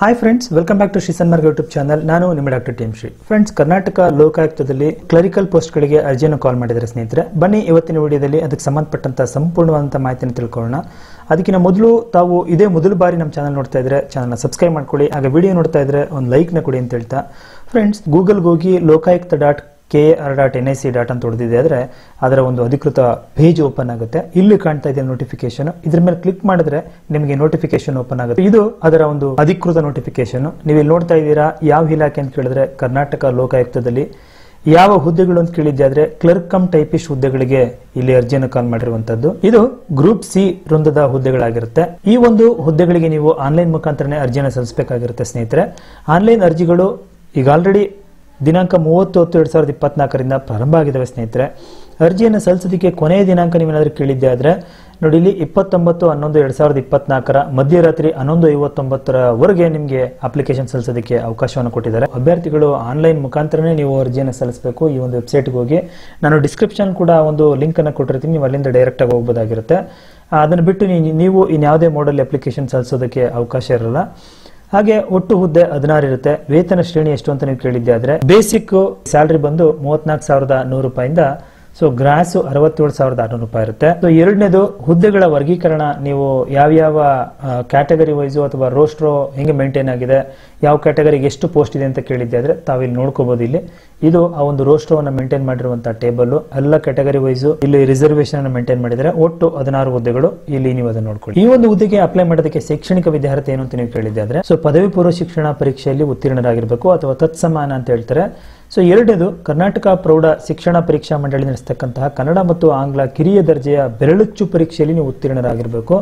Hi friends, welcome back to Shri Sanmarga YouTube channel. ನಾನು ನಿಮ್ಮ doctor T M Shri. Friends, Karnataka ಲೋಕಾಯುಕ್ತದಲ್ಲಿ clerical ಪೋಸ್ಟ್ಗಳಿಗೆ ಅರ್ಜಿಯನ್ನು ಕಾಲ್ ಮಾಡಿದರೆ ಸ್ನೇಹಿತರೆ, ಬನ್ನಿ ಇವತ್ತಿನ ವಿಡಿಯೋದಲ್ಲಿ ಅದಕ್ಕೆ ಸಂಬಂಧಪಟ್ಟಂತ ಸಂಪೂರ್ಣವಾದಂಥ ಮಾಹಿತಿಯನ್ನು ತಿಳ್ಕೊಳ್ಳೋಣ. ಅದಕ್ಕಿಂತ ಮೊದಲು ತಾವು ಇದೇ ಮೊದಲ ಬಾರಿ ನಮ್ಮ ಚಾನಲ್ ನೋಡ್ತಾ ಇದ್ರೆ ಚಾನಲ್ನ ಸಬ್ಸ್ಕ್ರೈಬ್ ಮಾಡ್ಕೊಳ್ಳಿ. ಹಾಗೆ ವಿಡಿಯೋ ನೋಡ್ತಾ ಇದ್ರೆ ಒಂದು ಲೈಕ್ನ ಕೊಡಿ ಅಂತ ಹೇಳ್ತಾ, ಫ್ರೆಂಡ್ಸ್, ಗೂಗಲ್ಗೆ ಹೋಗಿ lokaayukta.kr.nic. ಅಂತ ಹೊಡೆದಿದೆ ಆದರೆ ಅದರ ಒಂದು ಅಧಿಕೃತ ಪೇಜ್ ಓಪನ್ ಆಗುತ್ತೆ. ಇಲ್ಲಿ ಕಾಣ್ತಾ ಇದೆ ನೋಟಿಫಿಕೇಶನ್. ಇದ್ರ ಮೇಲೆ ಕ್ಲಿಕ್ ಮಾಡಿದ್ರೆ ನಿಮಗೆ ನೋಟಿಫಿಕೇಶನ್ ಓಪನ್ ಆಗುತ್ತೆ. ಇದು ಅದರ ಒಂದು ಅಧಿಕೃತ ನೋಟಿಫಿಕೇಶನ್. ನೀವು ಇಲ್ಲಿ ನೋಡ್ತಾ ಇದ್ದೀರಾ. ಯಾವ ಇಲಾಖೆ ಅಂತ ಕೇಳಿದ್ರೆ ಕರ್ನಾಟಕ ಲೋಕಾಯುಕ್ತದಲ್ಲಿ ಯಾವ ಹುದ್ದೆಗಳು ಅಂತ ಕೇಳಿದ್ದಾದ್ರೆ ಕ್ಲರ್ಕ್ ಕಮ್ ಟೈಪಿಸ್ಟ್ ಹುದ್ದೆಗಳಿಗೆ ಇಲ್ಲಿ ಅರ್ಜಿಯನ್ನು ಕಾಲ್ ಮಾಡಿರುವಂತದ್ದು. ಇದು ಗ್ರೂಪ್ ಸಿ ವೃಂದದ ಹುದ್ದೆಗಳಾಗಿರುತ್ತೆ. ಈ ಒಂದು ಹುದ್ದೆಗಳಿಗೆ ನೀವು ಆನ್ಲೈನ್ ಮುಖಾಂತರನೇ ಅರ್ಜಿಯನ್ನು ಸಲ್ಲಿಸಬೇಕಾಗಿರುತ್ತೆ ಸ್ನೇಹಿತರೆ. ಆನ್ಲೈನ್ ಅರ್ಜಿಗಳು ಈಗ ಆಲ್ರೆಡಿ ದಿನಾಂಕ 30/10/2024 ಪ್ರಾರಂಭ ಆಗಿದ್ದಾವೆ ಸ್ನೇಹಿತರೆ. ಅರ್ಜಿಯನ್ನು ಸಲ್ಲಿಸೋದಕ್ಕೆ ಕೊನೆಯ ದಿನಾಂಕ ನೀವೇನಾದ್ರೂ ಕೇಳಿದ್ದೆ ಆದ್ರೆ ನೋಡಿ, ಇಲ್ಲಿ 29/11/2024 ಮಧ್ಯರಾತ್ರಿ 11:59 ನಿಮಗೆ ಅಪ್ಲಿಕೇಶನ್ ಸಲ್ಲಿಸೋದಕ್ಕೆ ಅವಕಾಶವನ್ನು ಕೊಟ್ಟಿದ್ದಾರೆ. ಅಭ್ಯರ್ಥಿಗಳು ಆನ್ಲೈನ್ ಮುಖಾಂತರನೇ ನೀವು ಅರ್ಜಿಯನ್ನು ಸಲ್ಲಿಸಬೇಕು. ಈ ಒಂದು ವೆಬ್ಸೈಟ್ಗೆ ಹೋಗಿ ನಾನು ಡಿಸ್ಕ್ರಿಪ್ಷನ್ ಕೂಡ ಒಂದು ಲಿಂಕ್ ಅನ್ನು ಕೊಟ್ಟಿರ್ತೀನಿ. ನೀವು ಅಲ್ಲಿಂದ ಡೈರೆಕ್ಟ್ ಆಗಿ ಹೋಗಬಹುದಾಗಿರುತ್ತೆ. ಅದನ್ನು ಬಿಟ್ಟು ನೀವು ಇನ್ಯಾವುದೇ ಮೋಡಲ್ ಅಪ್ಲಿಕೇಶನ್ ಸಲ್ಲಿಸೋದಕ್ಕೆ ಅವಕಾಶ ಇರಲ್ಲ. ಹಾಗೆ ಒಟ್ಟು ಹುದ್ದೆ 16 ಇರುತ್ತೆ. ವೇತನ ಶ್ರೇಣಿ ಎಷ್ಟು ಅಂತ ನೀವು ಕೇಳಿದ್ದೆ ಆದ್ರೆ ಬೇಸಿಕ್ ಸ್ಯಾಲರಿ ಬಂದು 34,100 ರೂಪಾಯಿಂದ ಗ್ರಾಸ್ 67,600 ರೂಪಾಯಿ ಇರುತ್ತೆ. ಎರಡನೇದು ಹುದ್ದೆಗಳ ವರ್ಗೀಕರಣ. ನೀವು ಯಾವ ಕ್ಯಾಟಗರಿ ವೈಸು ಅಥವಾ ರೋಸ್ಟ್ರೋ ಹೆಂಗೆ ಮೇಂಟೈನ್ ಆಗಿದೆ, ಯಾವ ಕ್ಯಾಟಗರಿಗೆ ಎಷ್ಟು ಪೋಸ್ಟ್ ಇದೆ ಅಂತ ಕೇಳಿದ್ದೆ ಆದ್ರೆ ತಾವಿಲ್ಲಿ ನೋಡ್ಕೋಬಹುದು. ಇಲ್ಲಿ ಇದು ಆ ಒಂದು ರೋಸ್ಟ್ರೋವನ್ನು ಮೇಂಟೈನ್ ಮಾಡಿರುವಂತಹ ಟೇಬಲ್. ಎಲ್ಲ ಕ್ಯಾಟಗರಿ ವೈಸು ಇಲ್ಲಿ ರಿಸರ್ವೇಶನ್ ಅನ್ನು ಮೇಂಟೈನ್ ಮಾಡಿದರೆ ಒಟ್ಟು 16 ಹುದ್ದೆಗಳು. ಇಲ್ಲಿ ನೀವು ಅದನ್ನು ನೋಡ್ಕೊಳ್ಳಿ. ಈ ಒಂದು ಹುದ್ದೆಗೆ ಅಪ್ಲೈ ಮಾಡೋದಕ್ಕೆ ಶೈಕ್ಷಣಿಕ ವಿದ್ಯಾರ್ಹತೆ ಏನು ಅಂತ ನೀವು ಕೇಳಿದ್ದೆ ಆದ್ರೆ ಪದವಿ ಪೂರ್ವ ಶಿಕ್ಷಣ ಪರೀಕ್ಷೆಯಲ್ಲಿ ಉತ್ತೀರ್ಣರಾಗಿರ್ಬೇಕು ಅಥವಾ ತತ್ಸಮಾನ ಅಂತ ಹೇಳ್ತಾರೆ. ಎರಡನೇದು ಕರ್ನಾಟಕ ಪ್ರೌಢ ಶಿಕ್ಷಣ ಪರೀಕ್ಷಾ ಮಂಡಳಿ ನಡೆಸತಕ್ಕಂತಹ ಕನ್ನಡ ಮತ್ತು ಆಂಗ್ಲ ಕಿರಿಯ ದರ್ಜೆಯ ಬೆರಳುಚ್ಚು ಪರೀಕ್ಷೆಯಲ್ಲಿ ನೀವು ಉತ್ತೀರ್ಣರಾಗಿರ್ಬೇಕು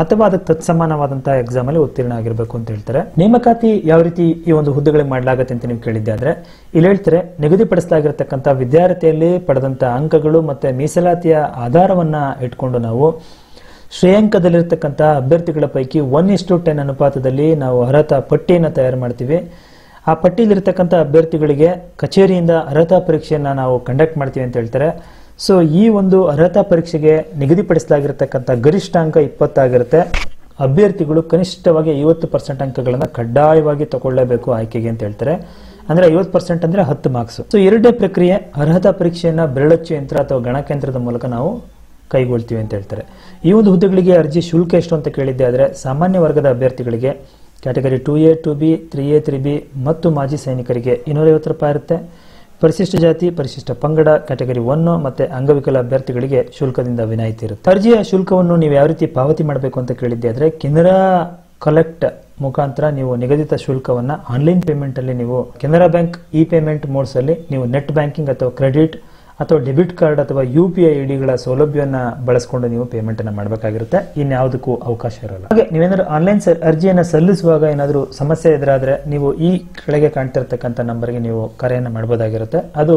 ಅಥವಾ ಅದಕ್ಕೆ ತತ್ಸಮಾನವಾದಂತಹ ಎಕ್ಸಾಮ್ ಅಲ್ಲಿ ಉತ್ತೀರ್ಣ ಆಗಿರ್ಬೇಕು ಅಂತ ಹೇಳ್ತಾರೆ. ನೇಮಕಾತಿ ಯಾವ ರೀತಿ ಈ ಒಂದು ಹುದ್ದೆಗಳಿಗೆ ಮಾಡಲಾಗುತ್ತೆ ಅಂತ ನೀವು ಕೇಳಿದ್ದೆ ಆದ್ರೆ ಇಲ್ಲಿ ಹೇಳ್ತಾರೆ, ನಿಗದಿಪಡಿಸಲಾಗಿರತಕ್ಕಂತಹ ವಿದ್ಯಾರ್ಥಿಯಲ್ಲಿ ಪಡೆದಂತಹ ಅಂಕಗಳು ಮತ್ತೆ ಮೀಸಲಾತಿಯ ಆಧಾರವನ್ನ ಇಟ್ಕೊಂಡು ನಾವು ಶ್ರೇಯಾಂಕದಲ್ಲಿರ್ತಕ್ಕಂತಹ ಅಭ್ಯರ್ಥಿಗಳ ಪೈಕಿ 1:10 ಅನುಪಾತದಲ್ಲಿ ನಾವು ಅರ್ಹತಾ ಪಟ್ಟಿಯನ್ನು ತಯಾರು ಮಾಡ್ತೀವಿ. ಆ ಪಟ್ಟಿಯಲ್ಲಿರ್ತಕ್ಕಂಥ ಅಭ್ಯರ್ಥಿಗಳಿಗೆ ಕಚೇರಿಯಿಂದ ಅರ್ಹತಾ ಪರೀಕ್ಷೆಯನ್ನ ನಾವು ಕಂಡಕ್ಟ್ ಮಾಡ್ತೀವಿ ಅಂತ ಹೇಳ್ತಾರೆ. ಈ ಒಂದು ಅರ್ಹತಾ ಪರೀಕ್ಷೆಗೆ ನಿಗದಿಪಡಿಸಲಾಗಿರತಕ್ಕಂಥ ಗರಿಷ್ಠ ಅಂಕ 20 ಆಗಿರುತ್ತೆ. ಅಭ್ಯರ್ಥಿಗಳು ಕನಿಷ್ಠವಾಗಿ 50% ಅಂಕಗಳನ್ನ ಕಡ್ಡಾಯವಾಗಿ ತಗೊಳ್ಳೇಬೇಕು ಆಯ್ಕೆಗೆ ಅಂತ ಹೇಳ್ತಾರೆ. ಅಂದ್ರೆ 50% ಅಂದ್ರೆ 10 ಮಾರ್ಕ್ಸ್. ಎರಡನೇ ಪ್ರಕ್ರಿಯೆ ಅರ್ಹತಾ ಪರೀಕ್ಷೆಯನ್ನ ಬೆರಳಚ್ಚು ಯಂತ್ರ ಅಥವಾ ಗಣಕಯಂತ್ರದ ಮೂಲಕ ನಾವು ಕೈಗೊಳ್ತೀವಿ ಅಂತ ಹೇಳ್ತಾರೆ. ಈ ಒಂದು ಹುದ್ದೆಗಳಿಗೆ ಅರ್ಜಿ ಶುಲ್ಕ ಎಷ್ಟು ಅಂತ ಕೇಳಿದ್ದೆ ಆದ್ರೆ ಸಾಮಾನ್ಯ ವರ್ಗದ ಅಭ್ಯರ್ಥಿಗಳಿಗೆ category 2A 2B 3A 3B ಮತ್ತು ಮಾಜಿ ಸೈನಿಕರಿಗೆ 250 ರೂಪಾಯಿ ಇರುತ್ತೆ. ಪರಿಶಿಷ್ಟ ಜಾತಿ ಪರಿಶಿಷ್ಟ ಪಂಗಡ ಕ್ಯಾಟಗರಿ 1 ಮತ್ತೆ ಅಂಗವಿಕಲ ಅಭ್ಯರ್ಥಿಗಳಿಗೆ ಶುಲ್ಕದಿಂದ ವಿನಾಯಿತಿ ಇರುತ್ತೆ. ಅರ್ಜಿಯ ಶುಲ್ಕವನ್ನು ನೀವು ಯಾವ ರೀತಿ ಪಾವತಿ ಮಾಡಬೇಕು ಅಂತ ಕೇಳಿದ್ದೆ ಆದ್ರೆ ಕೆನರಾ ಕಲೆಕ್ಟ್ ಮುಖಾಂತರ ನೀವು ನಿಗದಿತ ಶುಲ್ಕವನ್ನ ಆನ್ಲೈನ್ ಪೇಮೆಂಟ್ ಅಲ್ಲಿ ನೀವು Canara bank E payment modes ಅಲ್ಲಿ ನೀವು ನೆಟ್ ಬ್ಯಾಂಕಿಂಗ್ ಅಥವಾ ಕ್ರೆಡಿಟ್ ಅಥವಾ ಡೆಬಿಟ್ ಕಾರ್ಡ್ ಅಥವಾ UPI ಐಡಿಗಳ ಸೌಲಭ್ಯವನ್ನ ಬಳಸಿಕೊಂಡು ನೀವು ಪೇಮೆಂಟ್ ಅನ್ನ ಮಾಡಬೇಕಾಗಿರುತ್ತೆ. ಇನ್ಯಾವುದಕ್ಕೂ ಅವಕಾಶ ಇರಲ್ಲ. ಹಾಗೆ ನೀವೇನಾದ್ರೂ ಆನ್ಲೈನ್ ಅರ್ಜಿಯನ್ನು ಸಲ್ಲಿಸುವಾಗ ಏನಾದರೂ ಸಮಸ್ಯೆ ಎದುರಾದ್ರೆ ನೀವು ಈ ಕೆಳಗೆ ಕಾಣ್ತಿರ್ತಕ್ಕಂಥ ನಂಬರ್ಗೆ ನೀವು ಕರೆಯನ್ನು ಮಾಡಬಹುದಾಗಿರುತ್ತೆ. ಅದು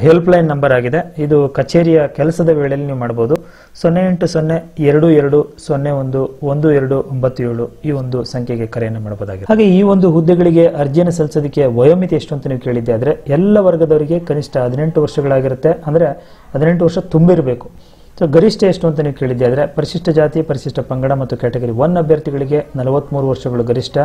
ಹೆಲ್ಪ್ ಲೈನ್ ನಂಬರ್ ಆಗಿದೆ. ಇದು ಕಚೇರಿಯ ಕೆಲಸದ ವೇಳೆಯಲ್ಲಿ ನೀವು ಮಾಡಬಹುದು. 0802201197 ಈ ಒಂದು ಸಂಖ್ಯೆಗೆ ಕರೆಯನ್ನು ಮಾಡಬಹುದಾಗಿದೆ. ಹಾಗೆ ಈ ಒಂದು ಹುದ್ದೆಗಳಿಗೆ ಅರ್ಜಿಯನ್ನು ಸಲ್ಲಿಸೋದಕ್ಕೆ ವಯೋಮಿತಿ ಎಷ್ಟು ಅಂತ ನೀವು ಕೇಳಿದ್ದೆ ಆದ್ರೆ ಎಲ್ಲ ವರ್ಗದವರಿಗೆ ಕನಿಷ್ಠ 18 ವರ್ಷಗಳಾಗಿರುತ್ತೆ. ಅಂದ್ರೆ 18 ವರ್ಷ ತುಂಬಿರಬೇಕು. ಗರಿಷ್ಠ ಎಷ್ಟು ಅಂತ ನೀವು ಕೇಳಿದ್ದೆ ಆದ್ರೆ ಪರಿಶಿಷ್ಟ ಜಾತಿ ಪರಿಶಿಷ್ಟ ಪಂಗಡ ಮತ್ತು ಕ್ಯಾಟಗರಿ 1 ಅಭ್ಯರ್ಥಿಗಳಿಗೆ 43 ವರ್ಷಗಳು ಗರಿಷ್ಠ.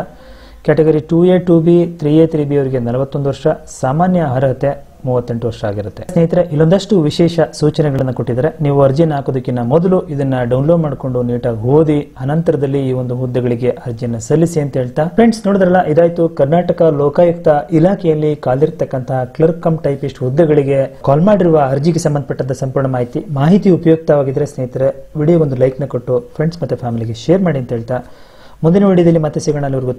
Category 2A 2B 3A 3B ಅವರಿಗೆ 41 ವರ್ಷ. ಸಾಮಾನ್ಯ ಅರ್ಹತೆ 38 ವರ್ಷ ಆಗಿರುತ್ತೆ. ಸ್ನೇಹಿತರೆ, ಇಲ್ಲೊಂದಷ್ಟು ವಿಶೇಷ ಸೂಚನೆಗಳನ್ನು ಕೊಟ್ಟಿದ್ದಾರೆ. ನೀವು ಅರ್ಜಿಯನ್ನು ಹಾಕೋದಕ್ಕಿಂತ ಮೊದಲು ಇದನ್ನ ಡೌನ್ಲೋಡ್ ಮಾಡಿಕೊಂಡು ನೀಟಾಗಿ ಓದಿ ಅನಂತರದಲ್ಲಿ ಈ ಒಂದು ಹುದ್ದೆಗಳಿಗೆ ಅರ್ಜಿಯನ್ನು ಸಲ್ಲಿಸಿ ಅಂತ ಹೇಳ್ತಾ, ಫ್ರೆಂಡ್ಸ್ ನೋಡಿದ್ರಲ್ಲ, ಇದಾಯ್ತು ಕರ್ನಾಟಕ ಲೋಕಾಯುಕ್ತ ಇಲಾಖೆಯಲ್ಲಿ ಕಾಲಿರ್ತಕ್ಕಂತಹ ಕ್ಲರ್ಕ್ ಕಮ್ ಟೈಪಿಸ್ಟ್ ಹುದ್ದೆಗಳಿಗೆ ಕಾಲ್ ಮಾಡಿರುವ ಅರ್ಜಿಗೆ ಸಂಬಂಧಪಟ್ಟಂತ ಸಂಪೂರ್ಣ ಮಾಹಿತಿ ಉಪಯುಕ್ತವಾಗಿದ್ರೆ ಸ್ನೇಹಿತರೆ ವಿಡಿಯೋ ಒಂದು ಲೈಕ್ ನ ಕೊಟ್ಟು ಫ್ರೆಂಡ್ಸ್ ಮತ್ತೆ ಫ್ಯಾಮಿಲಿಗೆ ಶೇರ್ ಮಾಡಿ ಅಂತ ಹೇಳ್ತಾ ಮುಂದಿನ ವಿಡಿಯೋದಲ್ಲಿ ಮತ್ತೆ ಸಿಗೋಣ. ಅಲ್ಲಿವರೆಗೂ